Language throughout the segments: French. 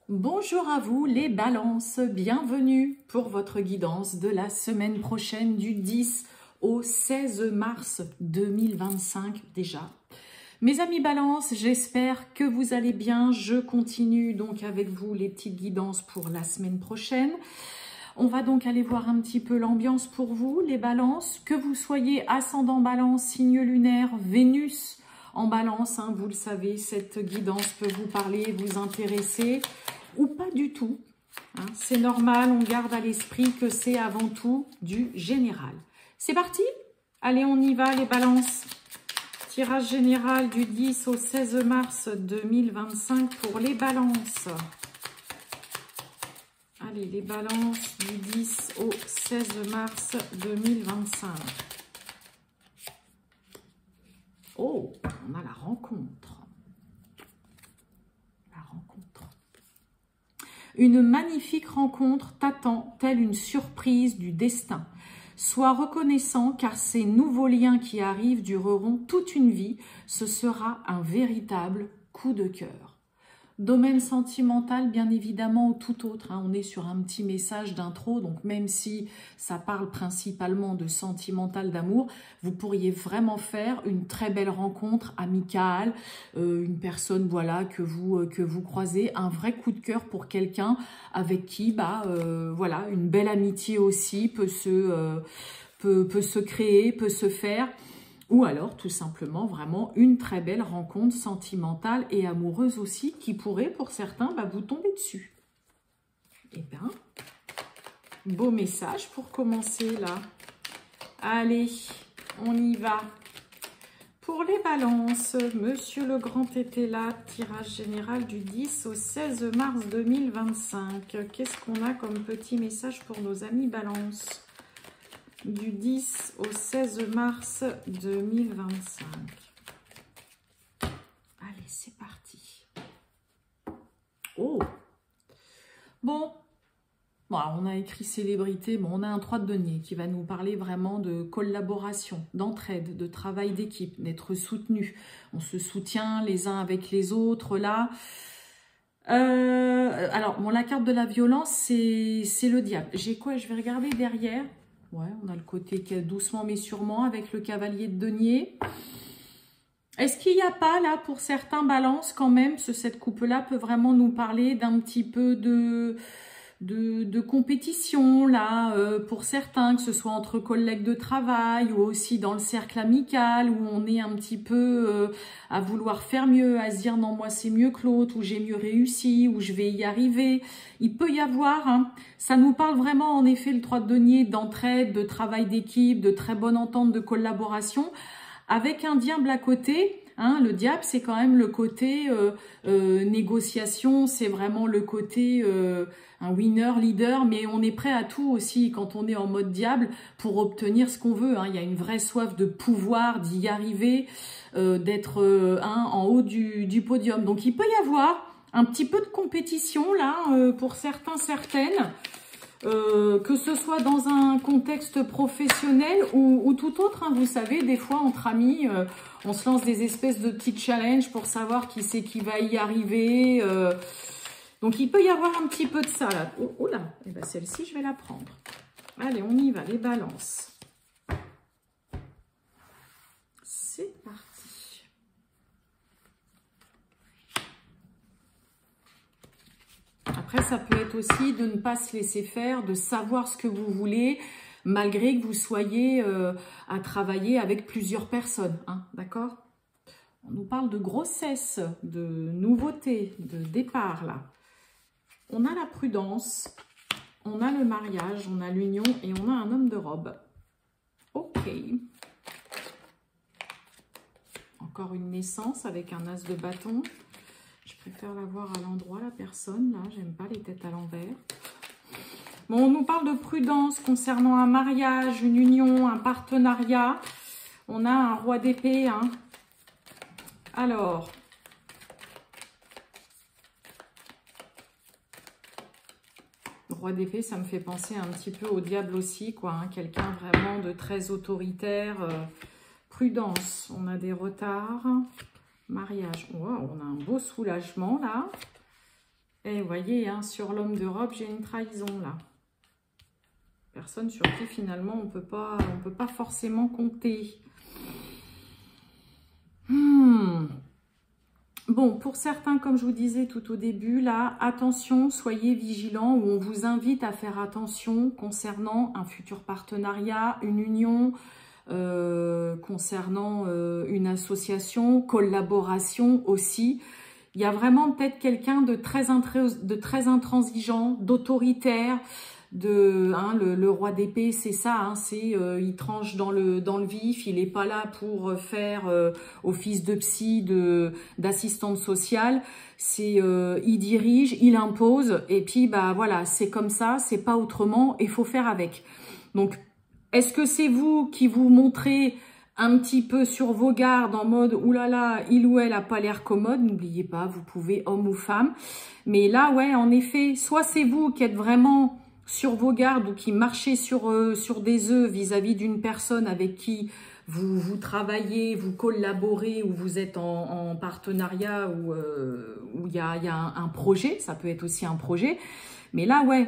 Bonjour à vous les balances, bienvenue pour votre guidance de la semaine prochaine du 10 au 16 mars 2025 déjà. Mes amis balances, j'espère que vous allez bien. Je continue donc avec vous les petites guidances pour la semaine prochaine. On va donc aller voir un petit peu l'ambiance pour vous les balances, que vous soyez ascendant balance, signe lunaire, Vénus en balance, hein, vous le savez, cette guidance peut vous parler, vous intéresser ou pas du tout. Hein, c'est normal, on garde à l'esprit que c'est avant tout du général. C'est parti? Allez, on y va les balances. Tirage général du 10 au 16 mars 2025 pour les balances. Allez, les balances du 10 au 16 mars 2025. Oh, on a la rencontre. La rencontre. Une magnifique rencontre t'attend, telle une surprise du destin. Sois reconnaissant car ces nouveaux liens qui arrivent dureront toute une vie. Ce sera un véritable coup de cœur. Domaine sentimental, bien évidemment, ou tout autre. Hein. On est sur un petit message d'intro, donc même si ça parle principalement de sentimental, d'amour, vous pourriez vraiment faire une très belle rencontre amicale, une personne voilà que vous croisez, un vrai coup de cœur pour quelqu'un avec qui voilà, une belle amitié aussi peut se créer, peut se faire. Ou alors, tout simplement, vraiment une très belle rencontre sentimentale et amoureuse aussi qui pourrait, pour certains, vous tomber dessus. Eh bien, beau message pour commencer là. Allez, on y va. Pour les balances, Monsieur le Grand était là, tirage général du 10 au 16 mars 2025. Qu'est-ce qu'on a comme petit message pour nos amis balances ? Du 10 au 16 mars 2025. Allez, c'est parti. Oh! Bon, on a écrit célébrité, on a un 3 de denier qui va nous parler vraiment de collaboration, d'entraide, de travail d'équipe, d'être soutenu. On se soutient les uns avec les autres, là. Alors, la carte de la violence, c'est le diable. J'ai quoi? Je vais regarder derrière. Ouais, on a le côté doucement mais sûrement avec le cavalier de denier. Est-ce qu'il n'y a pas là pour certains balances quand même, cette coupe-là peut vraiment nous parler d'un petit peu de compétition là, pour certains, que ce soit entre collègues de travail ou aussi dans le cercle amical où on est un petit peu à vouloir faire mieux, à se dire non moi c'est mieux que l'autre, ou j'ai mieux réussi, ou je vais y arriver. Il peut y avoir, hein, ça nous parle vraiment en effet le 3 de denier d'entraide, de travail d'équipe, de très bonne entente, de collaboration, avec un diable à côté. Hein, le diable, c'est quand même le côté négociation, c'est vraiment le côté un winner, leader, mais on est prêt à tout aussi quand on est en mode diable pour obtenir ce qu'on veut. Hein. Il y a une vraie soif de pouvoir, d'y arriver, d'être en haut du podium. Donc il peut y avoir un petit peu de compétition là pour certains, certaines. Que ce soit dans un contexte professionnel ou tout autre, hein, vous savez, des fois entre amis, on se lance des espèces de petits challenges pour savoir qui c'est qui va y arriver. Donc il peut y avoir un petit peu de ça là. Oh là, et ben celle-ci je vais la prendre. Allez, on y va, les balances. C'est parti. Après, ça peut être aussi de ne pas se laisser faire, de savoir ce que vous voulez, malgré que vous soyez à travailler avec plusieurs personnes. Hein, d'accord? On nous parle de grossesse, de nouveauté, de départ, là. On a la prudence, on a le mariage, on a l'union et on a un homme de robe. Ok. Encore une naissance avec un as de bâton. Je préfère la voir à l'endroit, la personne, là. J'aime pas les têtes à l'envers. Bon, on nous parle de prudence concernant un mariage, une union, un partenariat. On a un roi d'épée, hein. Alors, le roi d'épée, ça me fait penser un petit peu au diable aussi, quoi. Hein. Quelqu'un vraiment de très autoritaire. Prudence, on a des retards. Mariage, wow, on a un beau soulagement là. Et vous voyez, hein, sur l'homme de robe, j'ai une trahison là. Personne sur qui finalement on peut pas forcément compter. Bon, pour certains, comme je vous disais tout au début, là, attention, soyez vigilants, ou on vous invite à faire attention concernant un futur partenariat, une union, concernant une association, collaboration aussi. Il y a vraiment peut-être quelqu'un de très intransigeant, d'autoritaire, le roi d'épée, c'est ça, hein, il tranche dans le vif, il n'est pas là pour faire office de psy, d'assistante sociale, il dirige, il impose, et puis bah voilà, c'est comme ça, c'est pas autrement, il faut faire avec. Donc, est-ce que c'est vous qui vous montrez un petit peu sur vos gardes en mode « oulala, il ou elle a pas l'air commode », n'oubliez pas, vous pouvez homme ou femme. Mais là, ouais, en effet, soit c'est vous qui êtes vraiment sur vos gardes ou qui marchez sur des œufs vis-à-vis d'une personne avec qui vous travaillez, vous collaborez, ou vous êtes en partenariat, où il y a un projet, ça peut être aussi un projet. Mais là, ouais,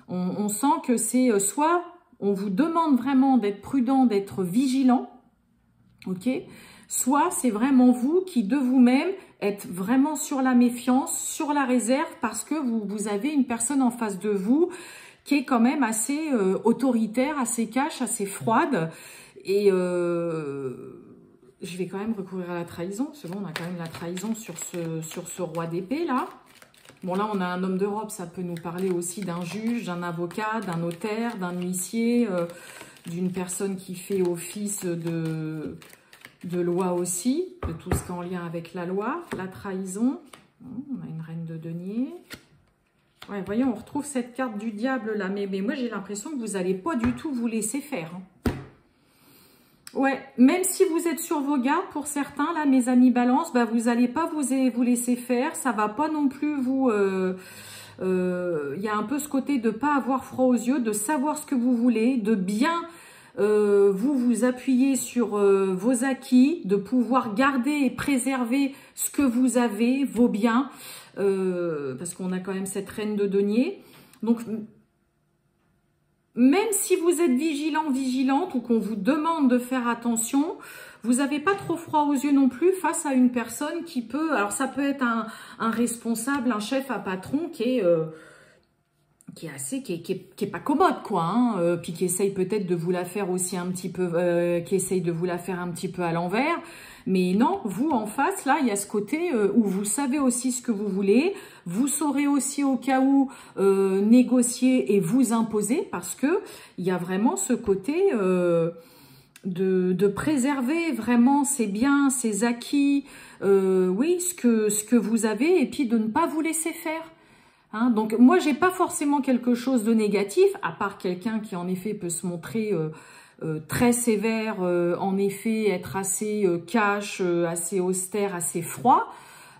on sent que c'est soit on vous demande vraiment d'être prudent, d'être vigilant, ok, soit c'est vraiment vous qui de vous-même êtes vraiment sur la méfiance, sur la réserve, parce que vous avez une personne en face de vous qui est quand même assez autoritaire, assez cash, assez froide. Et je vais quand même recourir à la trahison, parce que bon, on a quand même la trahison sur ce roi d'épée là. Bon, là, on a un homme de robe, ça peut nous parler aussi d'un juge, d'un avocat, d'un notaire, d'un huissier, d'une personne qui fait office de loi aussi, de tout ce qui est en lien avec la loi, la trahison. On a une reine de denier. Ouais, voyez, on retrouve cette carte du diable là, mais moi, j'ai l'impression que vous n'allez pas du tout vous laisser faire, hein. Ouais, même si vous êtes sur vos gardes, pour certains, là, mes amis balance, bah, vous n'allez pas vous laisser faire, ça va pas non plus vous... y a un peu ce côté de pas avoir froid aux yeux, de savoir ce que vous voulez, de bien vous appuyer sur vos acquis, de pouvoir garder et préserver ce que vous avez, vos biens, parce qu'on a quand même cette reine de denier. Donc... même si vous êtes vigilant, vigilante, ou qu'on vous demande de faire attention, vous n'avez pas trop froid aux yeux non plus face à une personne qui peut... Alors, ça peut être un responsable, un chef, un patron qui est pas commode, quoi, hein, puis qui essaye peut-être de vous la faire aussi un petit peu... qui essaye de vous la faire un petit peu à l'envers. Mais non, vous, en face, là, il y a ce côté où vous savez aussi ce que vous voulez. Vous saurez aussi au cas où négocier et vous imposer, parce que il y a vraiment ce côté de préserver vraiment ses biens, ses acquis, oui, ce que vous avez, et puis de ne pas vous laisser faire. Hein, donc, moi, j'ai pas forcément quelque chose de négatif, à part quelqu'un qui, en effet, peut se montrer... très sévère, en effet, être assez cash, assez austère, assez froid,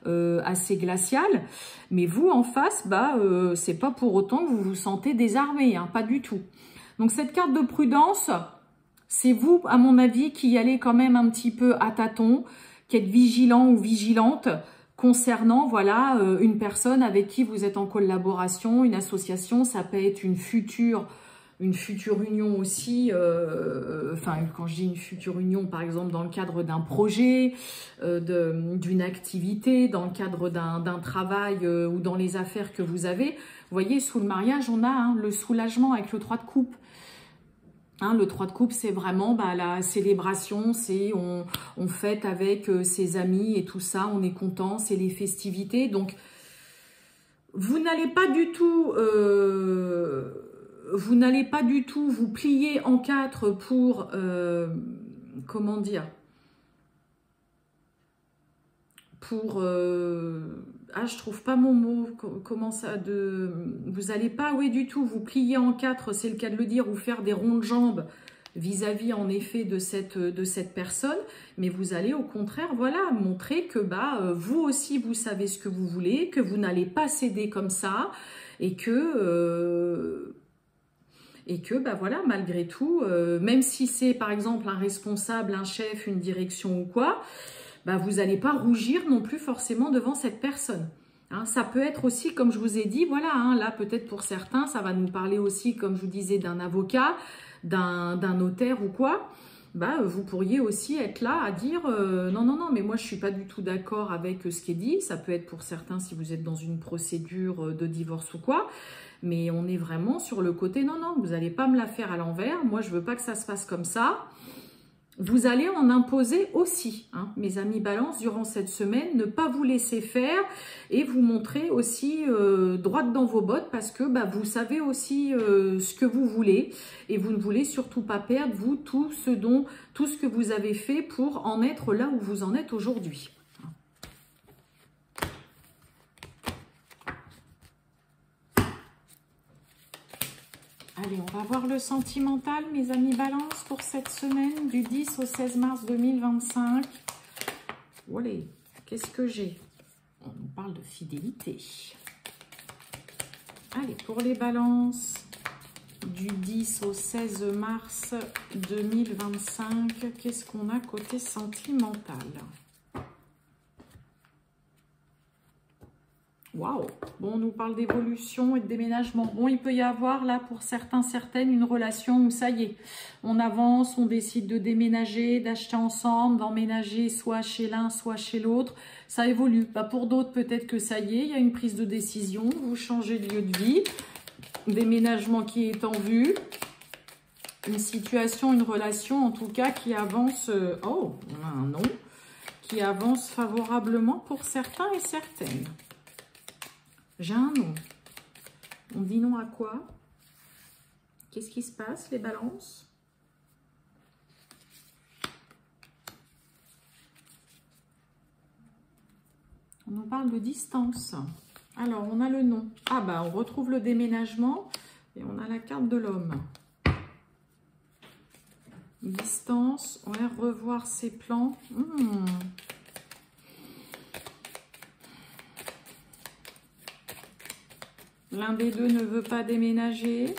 assez glacial. Mais vous, en face, bah, c'est pas pour autant que vous vous sentez désarmé, hein, pas du tout. Donc, cette carte de prudence, c'est vous, à mon avis, qui allez quand même un petit peu à tâtons, qui êtes vigilant ou vigilante concernant, voilà, une personne avec qui vous êtes en collaboration, une association, ça peut être une future union aussi, enfin, quand je dis une future union, par exemple, dans le cadre d'un projet, d'une activité, dans le cadre d'un travail ou dans les affaires que vous avez. Vous voyez, sous le mariage, on a hein, le soulagement avec le 3 de coupe. Hein, le 3 de coupe, c'est vraiment bah, la célébration, c'est on fête avec ses amis et tout ça, on est content, c'est les festivités. Donc, vous n'allez pas du tout... vous n'allez pas du tout vous plier en quatre pour, comment dire, pour, je trouve pas mon mot, comment ça, vous n'allez pas, oui, du tout, vous plier en quatre, c'est le cas de le dire, ou faire des ronds de jambes vis-à-vis, en effet, de cette personne, mais vous allez, au contraire, voilà, montrer que, bah, vous aussi, vous savez ce que vous voulez, que vous n'allez pas céder comme ça, et que... bah voilà, malgré tout, même si c'est par exemple un responsable, un chef, une direction ou quoi, bah vous n'allez pas rougir non plus forcément devant cette personne. Hein, ça peut être aussi, comme je vous ai dit, voilà, hein, là peut-être pour certains, ça va nous parler aussi, comme je vous disais, d'un avocat, d'un notaire ou quoi. Bah, vous pourriez aussi être là à dire non, non, non, mais moi je suis pas du tout d'accord avec ce qui est dit. Ça peut être pour certains si vous êtes dans une procédure de divorce ou quoi. Mais on est vraiment sur le côté non, non, vous n'allez pas me la faire à l'envers. Moi, je veux pas que ça se passe comme ça. Vous allez en imposer aussi, hein, mes amis Balance, durant cette semaine, ne pas vous laisser faire et vous montrer aussi droite dans vos bottes parce que bah, vous savez aussi ce que vous voulez et vous ne voulez surtout pas perdre, vous, tout ce que vous avez fait pour en être là où vous en êtes aujourd'hui. Allez, on va voir le sentimental, mes amis Balance, pour cette semaine du 10 au 16 mars 2025. Allez, qu'est-ce que j'ai? On nous parle de fidélité. Allez, pour les Balances, du 10 au 16 mars 2025, qu'est-ce qu'on a côté sentimental? Waouh! Bon, on nous parle d'évolution et de déménagement. Bon, il peut y avoir là pour certains, certaines, une relation où ça y est, on avance, on décide de déménager, d'acheter ensemble, d'emménager soit chez l'un, soit chez l'autre. Ça évolue. Bah, pour d'autres, peut-être que ça y est, il y a une prise de décision, vous changez de lieu de vie, déménagement qui est en vue, une situation, une relation en tout cas qui avance, oh, on a un nom, qui avance favorablement pour certains et certaines. J'ai un nom. On dit non à quoi? Qu'est-ce qui se passe, les Balances? On nous parle de distance. Alors, on a le nom. Ah bah, on retrouve le déménagement et on a la carte de l'homme. Distance, on va revoir ses plans. L'un des deux ne veut pas déménager.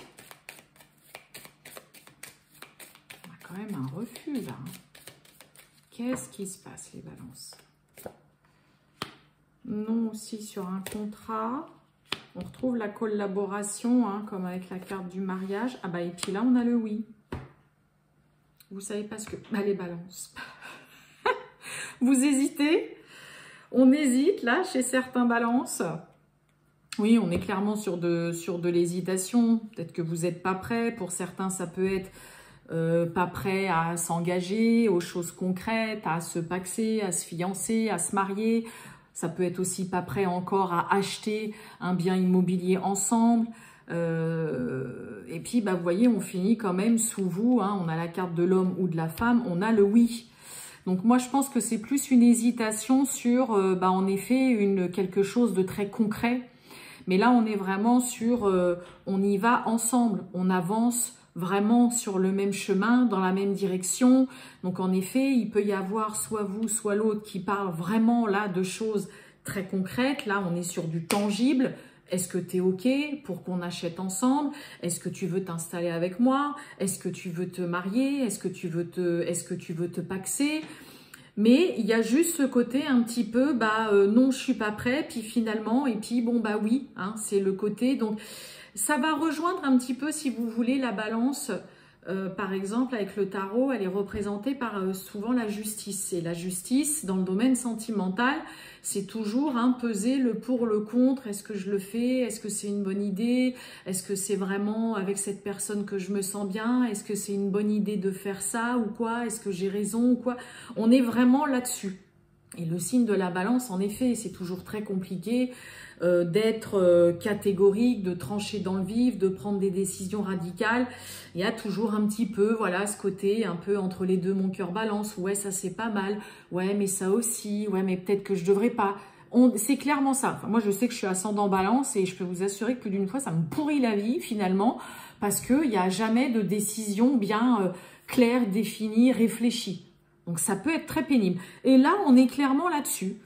On a quand même un refus là. Qu'est-ce qui se passe, les Balances? Non aussi sur un contrat. On retrouve la collaboration, hein, comme avec la carte du mariage. Ah bah et puis là, on a le oui. Vous savez pas ce que... Bah les Balances. Vous hésitez? On hésite là chez certains Balances. Oui, on est clairement sur de l'hésitation. Peut-être que vous n'êtes pas prêt. Pour certains, ça peut être pas prêt à s'engager aux choses concrètes, à se paxer, à se fiancer, à se marier. Ça peut être aussi pas prêt encore à acheter un bien immobilier ensemble. Et puis, bah, vous voyez, on finit quand même sous vous. Hein, on a la carte de l'homme ou de la femme. On a le oui. Donc moi, je pense que c'est plus une hésitation sur, en effet, quelque chose de très concret. Mais là, on est vraiment sur, on y va ensemble, on avance vraiment sur le même chemin, dans la même direction. Donc en effet, il peut y avoir soit vous, soit l'autre qui parle vraiment là de choses très concrètes. Là, on est sur du tangible. Est-ce que tu es OK pour qu'on achète ensemble? Est-ce que tu veux t'installer avec moi? Est-ce que tu veux te marier? Est-ce que tu veux te paxer? Mais il y a juste ce côté un petit peu, non, je suis pas prêt, puis finalement, et puis bon, bah oui, hein, c'est le côté. Donc, ça va rejoindre un petit peu, si vous voulez, la Balance. Par exemple, avec le tarot, elle est représentée par souvent la justice. Et la justice, dans le domaine sentimental, c'est toujours peser le pour, le contre. Est-ce que je le fais? Est-ce que c'est une bonne idée? Est-ce que c'est vraiment avec cette personne que je me sens bien? Est-ce que c'est une bonne idée de faire ça ou quoi? Est-ce que j'ai raison ou quoi? On est vraiment là-dessus. Et le signe de la Balance, en effet, c'est toujours très compliqué d'être catégorique, de trancher dans le vif, de prendre des décisions radicales. Il y a toujours un petit peu, voilà, ce côté un peu entre les deux, mon cœur balance. Ouais, ça c'est pas mal. Ouais, mais ça aussi. Ouais, mais peut-être que je devrais pas. C'est clairement ça. Enfin, moi, je sais que je suis ascendant Balance et je peux vous assurer que plus d'une fois, ça me pourrit la vie finalement parce qu'il n'y a jamais de décision bien claire, définie, réfléchie. Donc, ça peut être très pénible. Et là, on est clairement là-dessus.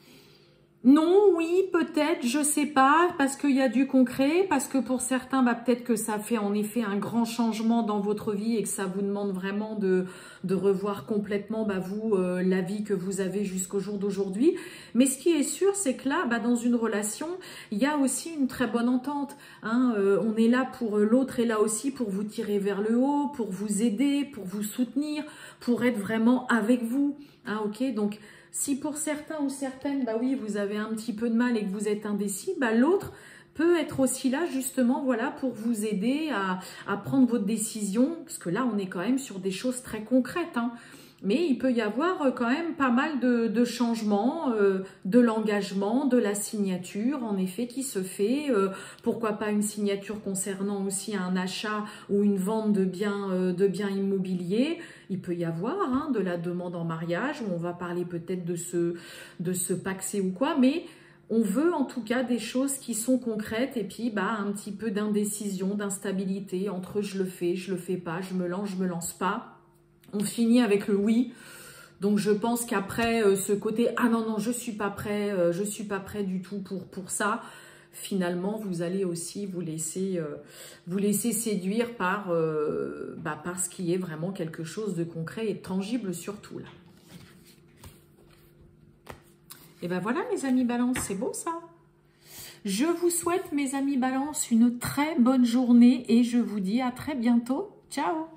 Non, oui, peut-être, je sais pas, parce qu'il y a du concret, parce que pour certains, bah, peut-être que ça fait en effet un grand changement dans votre vie et que ça vous demande vraiment de revoir complètement bah, vous, la vie que vous avez jusqu'au jour d'aujourd'hui. Mais ce qui est sûr, c'est que là, bah, dans une relation, il y a aussi une très bonne entente. Hein, on est là pour, l'autre est là aussi pour vous tirer vers le haut, pour vous aider, pour vous soutenir, pour être vraiment avec vous. Hein, ok, donc si pour certains ou certaines, bah oui, vous avez un petit peu de mal et que vous êtes indécis, bah l'autre peut être aussi là justement voilà pour vous aider à prendre votre décision, parce que là on est quand même sur des choses très concrètes, hein. Mais il peut y avoir quand même pas mal de changements, de l'engagement, de la signature, en effet, qui se fait. Pourquoi pas une signature concernant aussi un achat ou une vente de biens immobiliers. Il peut y avoir hein, de la demande en mariage, où on va parler peut-être de se paxer ou quoi, mais on veut en tout cas des choses qui sont concrètes et puis bah, un petit peu d'indécision, d'instabilité entre je le fais pas, je me lance pas. On finit avec le oui. Donc je pense qu'après ce côté ah non je suis pas prêt du tout pour ça. Finalement vous allez aussi vous laisser séduire par ce qui est vraiment quelque chose de concret et de tangible surtout là. Et ben voilà mes amis Balance, c'est beau ça. Je vous souhaite mes amis Balance une très bonne journée et je vous dis à très bientôt. Ciao.